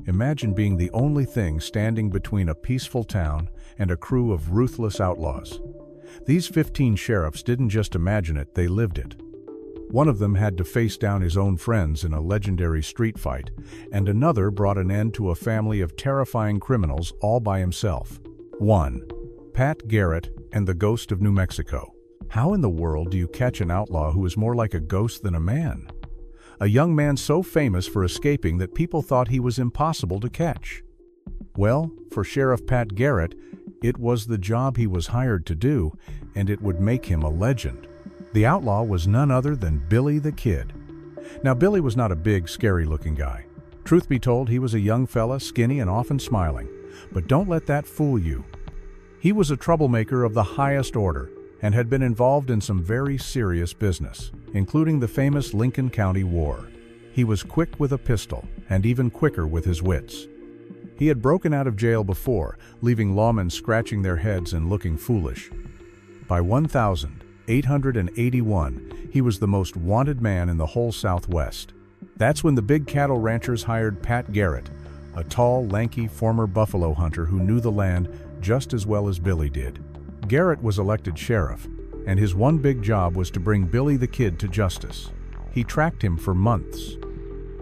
Imagine being the only thing standing between a peaceful town and a crew of ruthless outlaws. These 15 sheriffs didn't just imagine it, they lived it. One of them had to face down his own friends in a legendary street fight, and another brought an end to a family of terrifying criminals all by himself. 1. Pat Garrett and the Ghost of New Mexico. How in the world do you catch an outlaw who is more like a ghost than a man? A young man so famous for escaping that people thought he was impossible to catch. Well, for Sheriff Pat Garrett, it was the job he was hired to do, and it would make him a legend. The outlaw was none other than Billy the Kid. Now, Billy was not a big, scary-looking guy. Truth be told, he was a young fella, skinny and often smiling. But don't let that fool you. He was a troublemaker of the highest order and had been involved in some very serious business, including the famous Lincoln County War. He was quick with a pistol and even quicker with his wits. He had broken out of jail before, leaving lawmen scratching their heads and looking foolish. By 1881, he was the most wanted man in the whole Southwest. That's when the big cattle ranchers hired Pat Garrett, a tall, lanky former buffalo hunter who knew the land just as well as Billy did. Garrett was elected sheriff, and his one big job was to bring Billy the Kid to justice. He tracked him for months.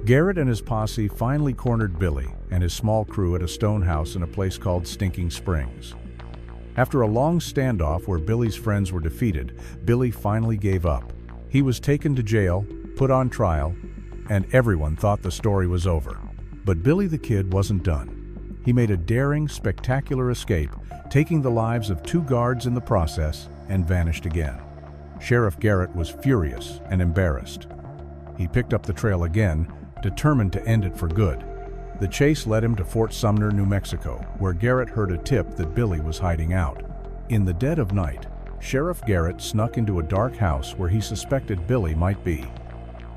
Garrett and his posse finally cornered Billy and his small crew at a stone house in a place called Stinking Springs. After a long standoff where Billy's friends were defeated, Billy finally gave up. He was taken to jail, put on trial, and everyone thought the story was over. But Billy the Kid wasn't done. He made a daring, spectacular escape, taking the lives of 2 guards in the process, and vanished again. Sheriff Garrett was furious and embarrassed. He picked up the trail again, determined to end it for good. The chase led him to Fort Sumner, New Mexico, where Garrett heard a tip that Billy was hiding out. In the dead of night, Sheriff Garrett snuck into a dark house where he suspected Billy might be.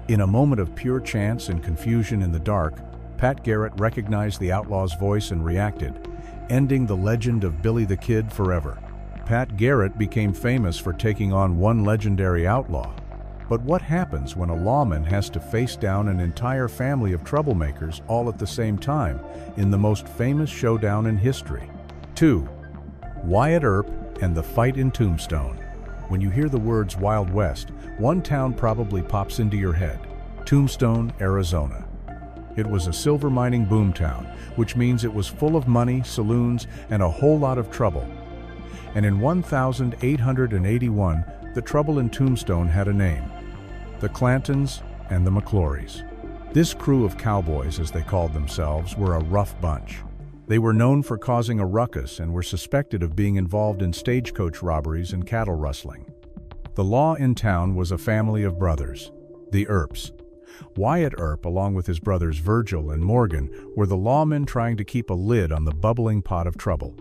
In a moment of pure chance and confusion in the dark, Pat Garrett recognized the outlaw's voice and reacted, ending the legend of Billy the Kid forever. Pat Garrett became famous for taking on one legendary outlaw. But what happens when a lawman has to face down an entire family of troublemakers all at the same time in the most famous showdown in history? 2. Wyatt Earp and the Fight in Tombstone. When you hear the words Wild West, one town probably pops into your head: Tombstone, Arizona. It was a silver mining boomtown, which means it was full of money, saloons, and a whole lot of trouble. And in 1881, the trouble in Tombstone had a name: the Clantons and the McClorys. This crew of cowboys, as they called themselves, were a rough bunch. They were known for causing a ruckus and were suspected of being involved in stagecoach robberies and cattle rustling. The law in town was a family of brothers, the Earps. Wyatt Earp, along with his brothers Virgil and Morgan, were the lawmen trying to keep a lid on the bubbling pot of trouble.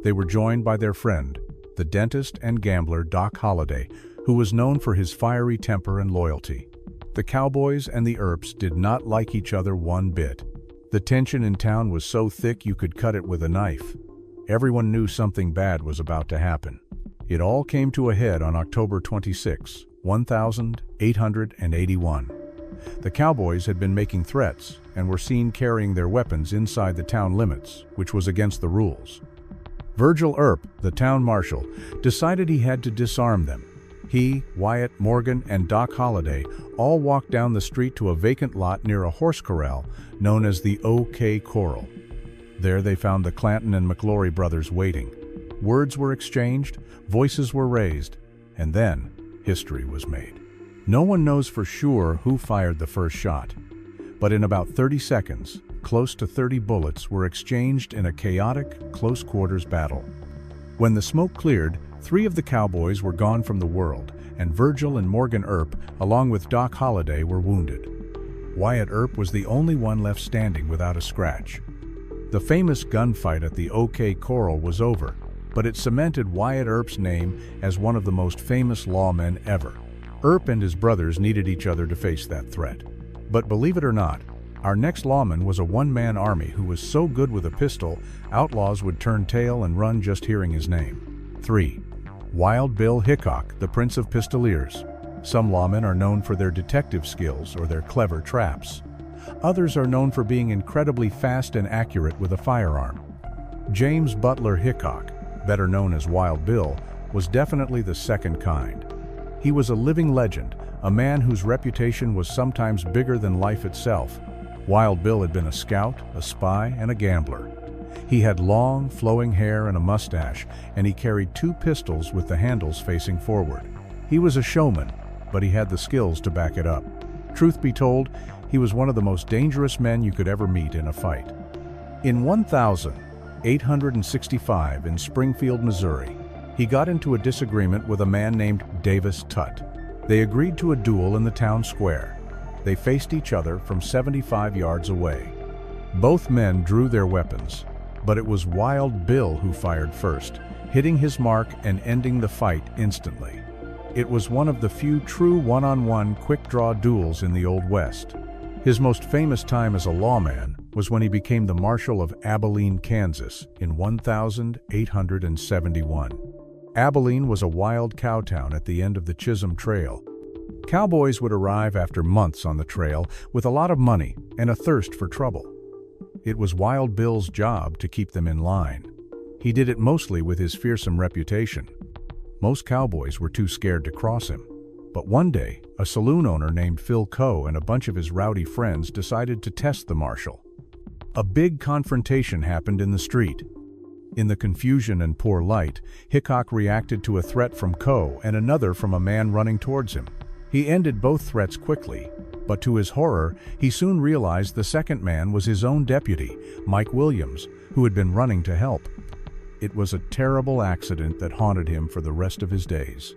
They were joined by their friend, the dentist and gambler Doc Holliday, who was known for his fiery temper and loyalty. The cowboys and the Earps did not like each other one bit. The tension in town was so thick you could cut it with a knife. Everyone knew something bad was about to happen. It all came to a head on October 26, 1881. The cowboys had been making threats and were seen carrying their weapons inside the town limits, which was against the rules. Virgil Earp, the town marshal, decided he had to disarm them. He, Wyatt, Morgan, and Doc Holliday all walked down the street to a vacant lot near a horse corral known as the OK Corral. There they found the Clanton and McClory brothers waiting. Words were exchanged, voices were raised, and then history was made. No one knows for sure who fired the first shot, but in about 30 seconds, close to 30 bullets were exchanged in a chaotic, close-quarters battle. When the smoke cleared, 3 of the cowboys were gone from the world, and Virgil and Morgan Earp, along with Doc Holliday, were wounded. Wyatt Earp was the only one left standing without a scratch. The famous gunfight at the OK Corral was over, but it cemented Wyatt Earp's name as one of the most famous lawmen ever. Earp and his brothers needed each other to face that threat. But believe it or not, our next lawman was a one-man army who was so good with a pistol, outlaws would turn tail and run just hearing his name. 3. Wild Bill Hickok, the Prince of Pistoliers. Some lawmen are known for their detective skills or their clever traps. Others are known for being incredibly fast and accurate with a firearm. James Butler Hickok, better known as Wild Bill, was definitely the second kind. He was a living legend, a man whose reputation was sometimes bigger than life itself. Wild Bill had been a scout, a spy, and a gambler. He had long, flowing hair and a mustache, and he carried 2 pistols with the handles facing forward. He was a showman, but he had the skills to back it up. Truth be told, he was one of the most dangerous men you could ever meet in a fight. In 1865 in Springfield, Missouri, he got into a disagreement with a man named Davis Tutt. They agreed to a duel in the town square. They faced each other from 75 yards away. Both men drew their weapons, but it was Wild Bill who fired first, hitting his mark and ending the fight instantly. It was one of the few true one-on-one quick-draw duels in the Old West. His most famous time as a lawman was when he became the Marshal of Abilene, Kansas, in 1871. Abilene was a wild cow town at the end of the Chisholm Trail. Cowboys would arrive after months on the trail with a lot of money and a thirst for trouble. It was Wild Bill's job to keep them in line. He did it mostly with his fearsome reputation. Most cowboys were too scared to cross him. But one day, a saloon owner named Phil Coe and a bunch of his rowdy friends decided to test the marshal. A big confrontation happened in the street. In the confusion and poor light, Hickok reacted to a threat from Coe and another from a man running towards him. He ended both threats quickly, but to his horror, he soon realized the second man was his own deputy, Mike Williams, who had been running to help. It was a terrible accident that haunted him for the rest of his days.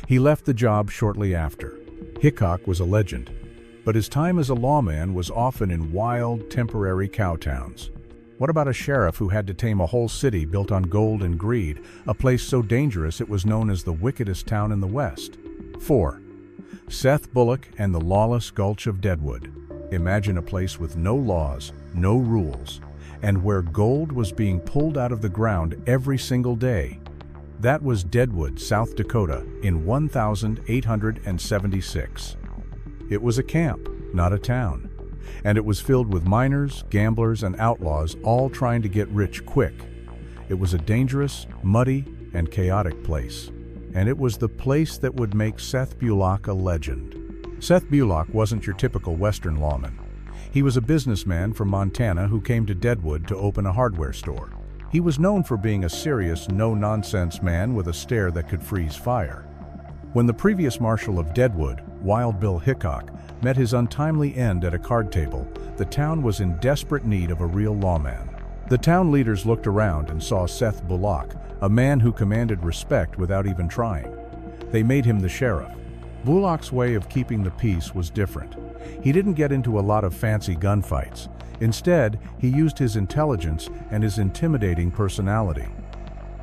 He left the job shortly after. Hickok was a legend, but his time as a lawman was often in wild, temporary cow towns. What about a sheriff who had to tame a whole city built on gold and greed, a place so dangerous it was known as the wickedest town in the West? 4. Seth Bullock and the Lawless Gulch of Deadwood. Imagine a place with no laws, no rules, and where gold was being pulled out of the ground every single day. That was Deadwood, South Dakota, in 1876. It was a camp, not a town, and it was filled with miners, gamblers, and outlaws all trying to get rich quick. It was a dangerous, muddy, and chaotic place, and it was the place that would make Seth Bullock a legend. Seth Bullock wasn't your typical Western lawman. He was a businessman from Montana who came to Deadwood to open a hardware store. He was known for being a serious, no-nonsense man with a stare that could freeze fire. When the previous marshal of Deadwood, Wild Bill Hickok, met his untimely end at a card table, the town was in desperate need of a real lawman. The town leaders looked around and saw Seth Bullock, a man who commanded respect without even trying. They made him the sheriff. Bullock's way of keeping the peace was different. He didn't get into a lot of fancy gunfights. Instead, he used his intelligence and his intimidating personality.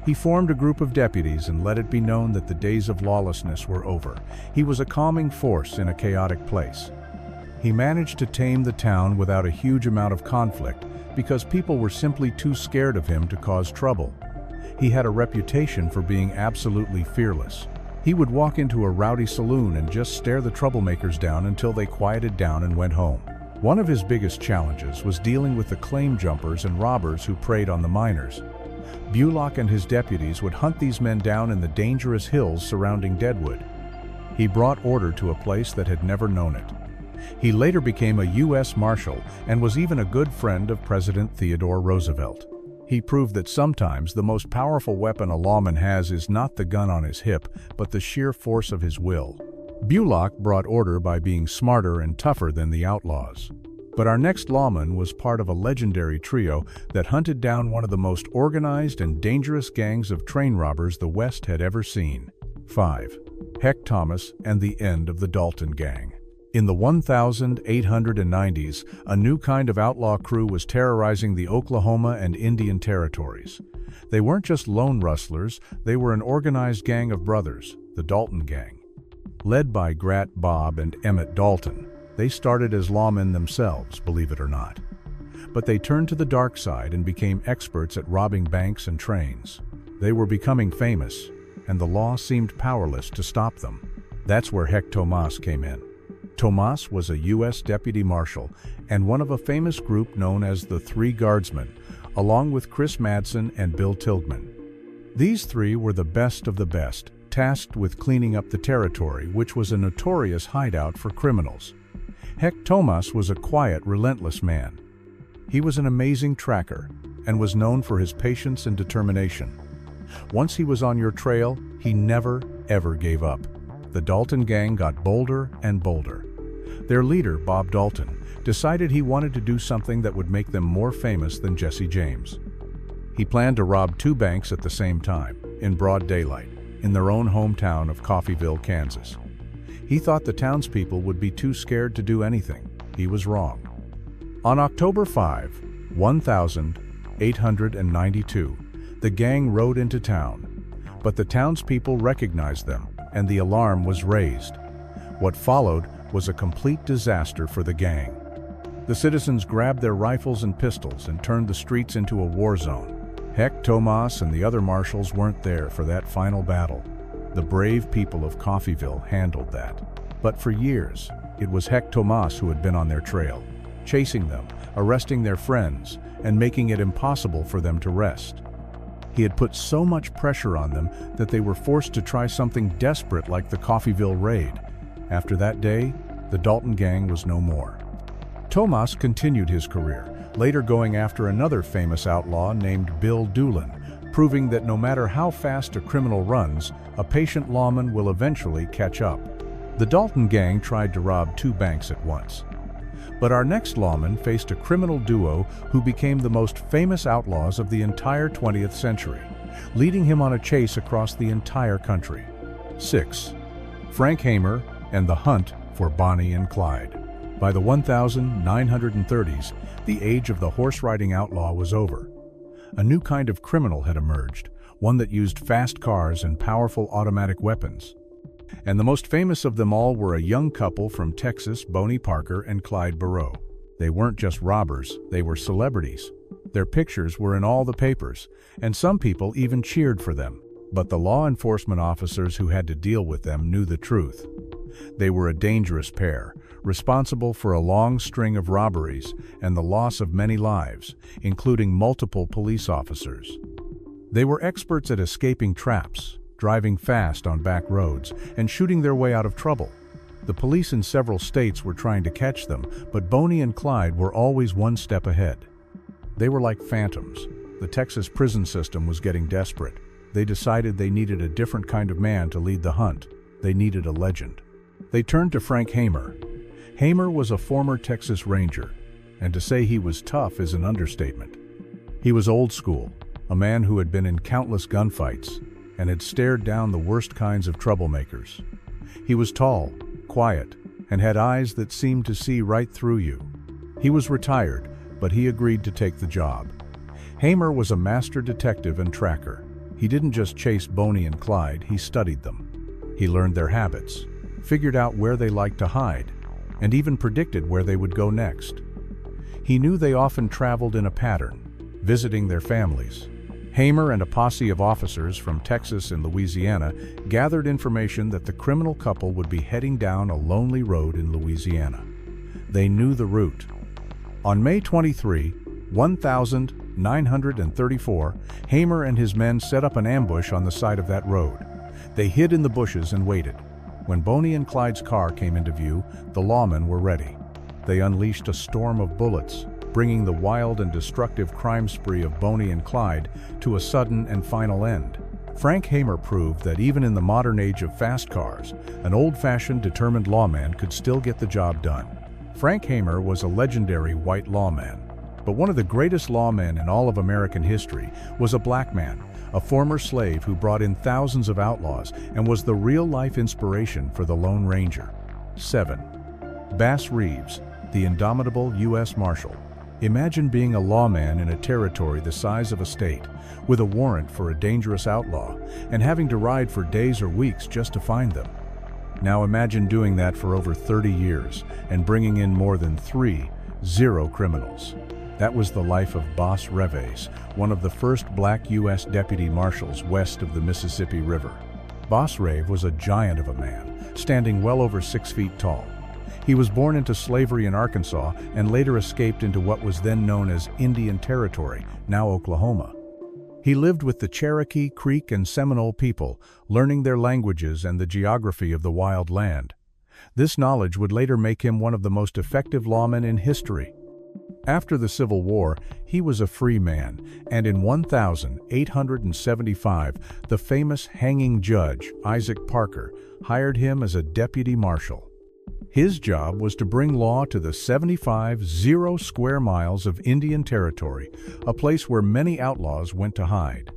He formed a group of deputies and let it be known that the days of lawlessness were over. He was a calming force in a chaotic place. He managed to tame the town without a huge amount of conflict because people were simply too scared of him to cause trouble. He had a reputation for being absolutely fearless. He would walk into a rowdy saloon and just stare the troublemakers down until they quieted down and went home. One of his biggest challenges was dealing with the claim jumpers and robbers who preyed on the miners. Bullock and his deputies would hunt these men down in the dangerous hills surrounding Deadwood. He brought order to a place that had never known it. He later became a U.S. Marshal and was even a good friend of President Theodore Roosevelt. He proved that sometimes the most powerful weapon a lawman has is not the gun on his hip, but the sheer force of his will. Bullock brought order by being smarter and tougher than the outlaws. But our next lawman was part of a legendary trio that hunted down one of the most organized and dangerous gangs of train robbers the West had ever seen. 5. Heck Thomas and the End of the Dalton Gang. In the 1890s, a new kind of outlaw crew was terrorizing the Oklahoma and Indian territories. They weren't just lone rustlers, they were an organized gang of brothers, the Dalton Gang. Led by Grat Bob and Emmett Dalton, they started as lawmen themselves, believe it or not. But they turned to the dark side and became experts at robbing banks and trains. They were becoming famous, and the law seemed powerless to stop them. That's where Heck Thomas came in. Tomas was a U.S. deputy marshal and one of a famous group known as the Three Guardsmen, along with Chris Madsen and Bill Tilghman. These three were the best of the best, tasked with cleaning up the territory, which was a notorious hideout for criminals. Tomas was a quiet, relentless man. He was an amazing tracker and was known for his patience and determination. Once he was on your trail, he never, ever gave up. The Dalton gang got bolder and bolder. Their leader, Bob Dalton, decided he wanted to do something that would make them more famous than Jesse James. He planned to rob 2 banks at the same time, in broad daylight, in their own hometown of Coffeyville, Kansas. He thought the townspeople would be too scared to do anything. He was wrong. On October 5, 1892, the gang rode into town, but the townspeople recognized them, and the alarm was raised. What followed was a complete disaster for the gang. The citizens grabbed their rifles and pistols and turned the streets into a war zone. Tomas and the other marshals weren't there for that final battle. The brave people of Coffeyville handled that. But for years, it was Tomas who had been on their trail, chasing them, arresting their friends, and making it impossible for them to rest. He had put so much pressure on them that they were forced to try something desperate like the Coffeyville raid. After that day, the Dalton gang was no more. Tomas continued his career, later going after another famous outlaw named Bill Doolin, proving that no matter how fast a criminal runs, a patient lawman will eventually catch up. The Dalton gang tried to rob 2 banks at once. But our next lawman faced a criminal duo who became the most famous outlaws of the entire 20th century, leading him on a chase across the entire country. 6. Frank Hamer and the Hunt for Bonnie and Clyde. By the 1930s, the age of the horse-riding outlaw was over. A new kind of criminal had emerged, one that used fast cars and powerful automatic weapons. And the most famous of them all were a young couple from Texas, Bonnie Parker and Clyde Barrow. They weren't just robbers, they were celebrities. Their pictures were in all the papers, and some people even cheered for them. But the law enforcement officers who had to deal with them knew the truth. They were a dangerous pair, responsible for a long string of robberies and the loss of many lives, including multiple police officers. They were experts at escaping traps, driving fast on back roads, and shooting their way out of trouble. The police in several states were trying to catch them, but Bonnie and Clyde were always one step ahead. They were like phantoms. The Texas prison system was getting desperate. They decided they needed a different kind of man to lead the hunt. They needed a legend. They turned to Frank Hamer. Hamer was a former Texas Ranger, and to say he was tough is an understatement. He was old school, a man who had been in countless gunfights and had stared down the worst kinds of troublemakers. He was tall, quiet, and had eyes that seemed to see right through you. He was retired, but he agreed to take the job. Hamer was a master detective and tracker. He didn't just chase Bonnie and Clyde, he studied them. He learned their habits, figured out where they liked to hide, and even predicted where they would go next. He knew they often traveled in a pattern, visiting their families. Hamer and a posse of officers from Texas and Louisiana gathered information that the criminal couple would be heading down a lonely road in Louisiana. They knew the route. On May 23, 1934, Hamer and his men set up an ambush on the side of that road. They hid in the bushes and waited. When Bonnie and Clyde's car came into view, the lawmen were ready. They unleashed a storm of bullets, bringing the wild and destructive crime spree of Bonnie and Clyde to a sudden and final end. Frank Hamer proved that even in the modern age of fast cars, an old-fashioned, determined lawman could still get the job done. Frank Hamer was a legendary white lawman, but one of the greatest lawmen in all of American history was a black man, a former slave who brought in thousands of outlaws and was the real-life inspiration for the Lone Ranger. 7. Bass Reeves, the indomitable U.S. Marshal. Imagine being a lawman in a territory the size of a state, with a warrant for a dangerous outlaw, and having to ride for days or weeks just to find them. Now imagine doing that for over 30 years and bringing in more than 30 criminals. That was the life of Boss Reeves, one of the first black U.S. deputy marshals west of the Mississippi River. Boss Reeves was a giant of a man, standing well over 6 feet tall. He was born into slavery in Arkansas and later escaped into what was then known as Indian Territory, now Oklahoma. He lived with the Cherokee, Creek, and Seminole people, learning their languages and the geography of the wild land. This knowledge would later make him one of the most effective lawmen in history. After the Civil War, he was a free man, and in 1875, the famous hanging judge, Isaac Parker, hired him as a deputy marshal. His job was to bring law to the 75 square miles of Indian Territory, a place where many outlaws went to hide.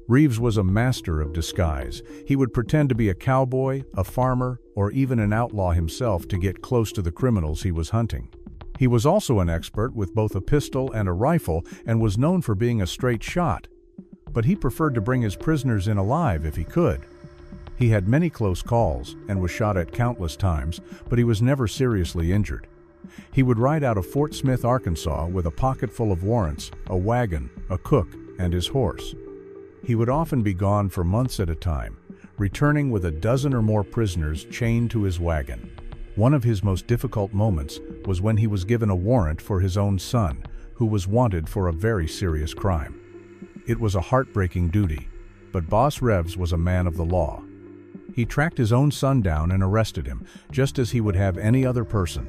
Reeves was a master of disguise. He would pretend to be a cowboy, a farmer, or even an outlaw himself to get close to the criminals he was hunting. He was also an expert with both a pistol and a rifle and was known for being a straight shot. But he preferred to bring his prisoners in alive if he could. He had many close calls and was shot at countless times, but he was never seriously injured. He would ride out of Fort Smith, Arkansas with a pocket full of warrants, a wagon, a cook, and his horse. He would often be gone for months at a time, returning with a dozen or more prisoners chained to his wagon. One of his most difficult moments was when he was given a warrant for his own son, who was wanted for a very serious crime. It was a heartbreaking duty, but Boss Reeves was a man of the law. He tracked his own son down and arrested him, just as he would have any other person.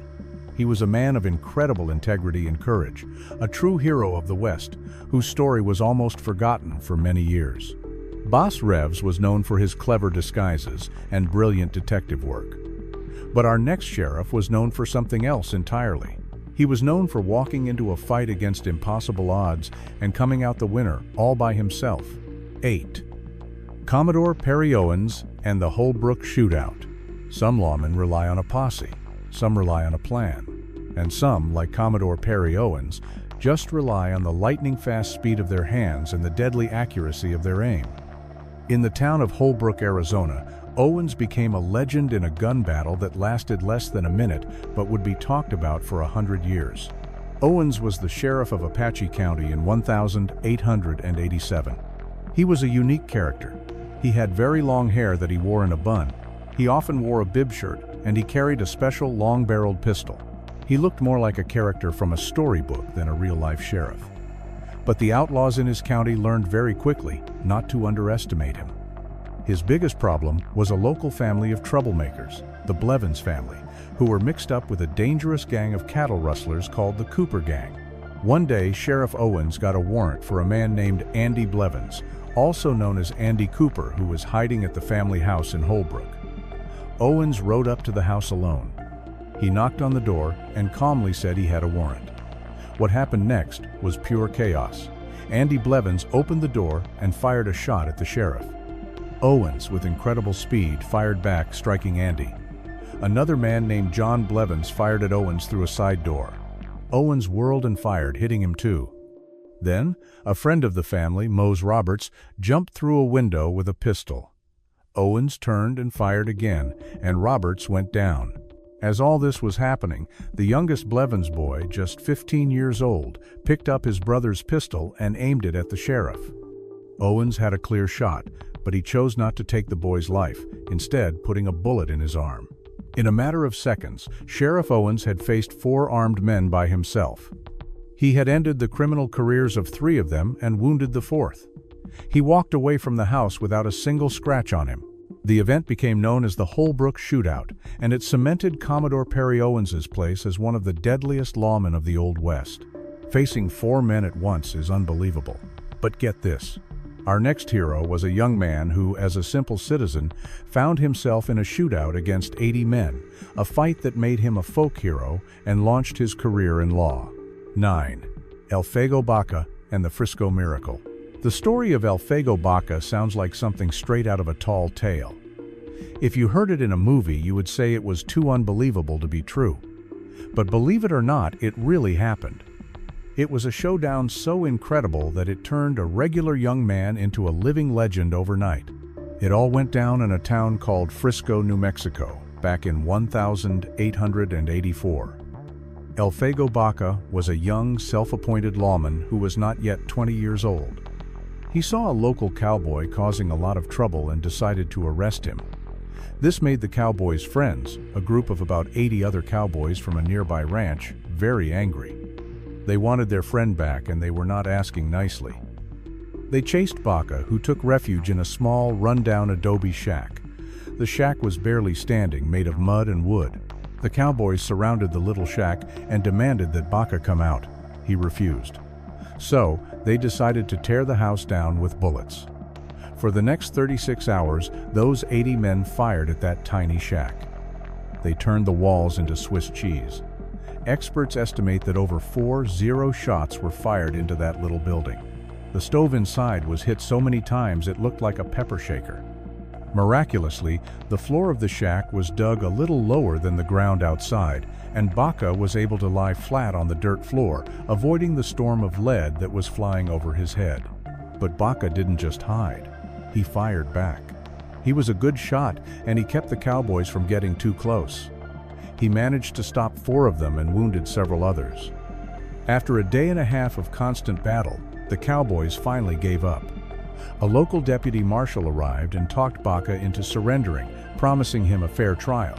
He was a man of incredible integrity and courage, a true hero of the West, whose story was almost forgotten for many years. Boss Reeves was known for his clever disguises and brilliant detective work. But our next sheriff was known for something else entirely. He was known for walking into a fight against impossible odds and coming out the winner all by himself. 8. Commodore Perry Owens and the Holbrook Shootout. Some lawmen rely on a posse, some rely on a plan, and some, like Commodore Perry Owens, just rely on the lightning-fast speed of their hands and the deadly accuracy of their aim. In the town of Holbrook, Arizona, Owens became a legend in a gun battle that lasted less than a minute but would be talked about for 100 years. Owens was the sheriff of Apache County in 1887. He was a unique character. He had very long hair that he wore in a bun. He often wore a bib shirt, and he carried a special long-barreled pistol. He looked more like a character from a storybook than a real-life sheriff. But the outlaws in his county learned very quickly not to underestimate him. His biggest problem was a local family of troublemakers, the Blevins family, who were mixed up with a dangerous gang of cattle rustlers called the Cooper Gang. One day, Sheriff Owens got a warrant for a man named Andy Blevins, also known as Andy Cooper, who was hiding at the family house in Holbrook. Owens rode up to the house alone. He knocked on the door and calmly said he had a warrant. What happened next was pure chaos. Andy Blevins opened the door and fired a shot at the sheriff. Owens, with incredible speed, fired back, striking Andy. Another man named John Blevins fired at Owens through a side door. Owens whirled and fired, hitting him too. Then, a friend of the family, Mose Roberts, jumped through a window with a pistol. Owens turned and fired again, and Roberts went down. As all this was happening, the youngest Blevins boy, just 15 years old, picked up his brother's pistol and aimed it at the sheriff. Owens had a clear shot, but he chose not to take the boy's life, instead putting a bullet in his arm. In a matter of seconds, Sheriff Owens had faced 4 armed men by himself. He had ended the criminal careers of 3 of them and wounded the 4th. He walked away from the house without a single scratch on him. The event became known as the Holbrook Shootout, and it cemented Commodore Perry Owens's place as one of the deadliest lawmen of the Old West. Facing 4 men at once is unbelievable. But get this. Our next hero was a young man who, as a simple citizen, found himself in a shootout against 80 men, a fight that made him a folk hero and launched his career in law. 9. El Fuego Baca and the Frisco Miracle. The story of El Fuego Baca sounds like something straight out of a tall tale. If you heard it in a movie, you would say it was too unbelievable to be true. But believe it or not, it really happened. It was a showdown so incredible that it turned a regular young man into a living legend overnight. It all went down in a town called Frisco, New Mexico, back in 1884. El Fuego Baca was a young, self-appointed lawman who was not yet 20 years old. He saw a local cowboy causing a lot of trouble and decided to arrest him. This made the cowboys' friends, a group of about 80 other cowboys from a nearby ranch, very angry. They wanted their friend back, and they were not asking nicely. They chased Baca, who took refuge in a small, run-down adobe shack. The shack was barely standing, made of mud and wood. The cowboys surrounded the little shack and demanded that Baca come out. He refused. So, they decided to tear the house down with bullets. For the next 36 hours, those 80 men fired at that tiny shack. They turned the walls into Swiss cheese. Experts estimate that over 40 shots were fired into that little building. The stove inside was hit so many times it looked like a pepper shaker. Miraculously, the floor of the shack was dug a little lower than the ground outside, and Baca was able to lie flat on the dirt floor, avoiding the storm of lead that was flying over his head. But Baca didn't just hide. He fired back. He was a good shot, and he kept the cowboys from getting too close. He managed to stop 4 of them and wounded several others. After a day and a half of constant battle, the cowboys finally gave up. A local deputy marshal arrived and talked Baca into surrendering, promising him a fair trial.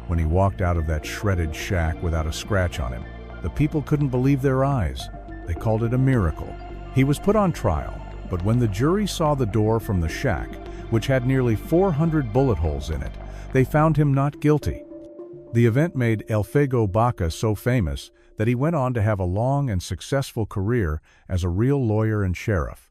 When he walked out of that shredded shack without a scratch on him, the people couldn't believe their eyes. They called it a miracle. He was put on trial, but when the jury saw the door from the shack, which had nearly 400 bullet holes in it, they found him not guilty. The event made El Fuego Baca so famous that he went on to have a long and successful career as a real lawyer and sheriff.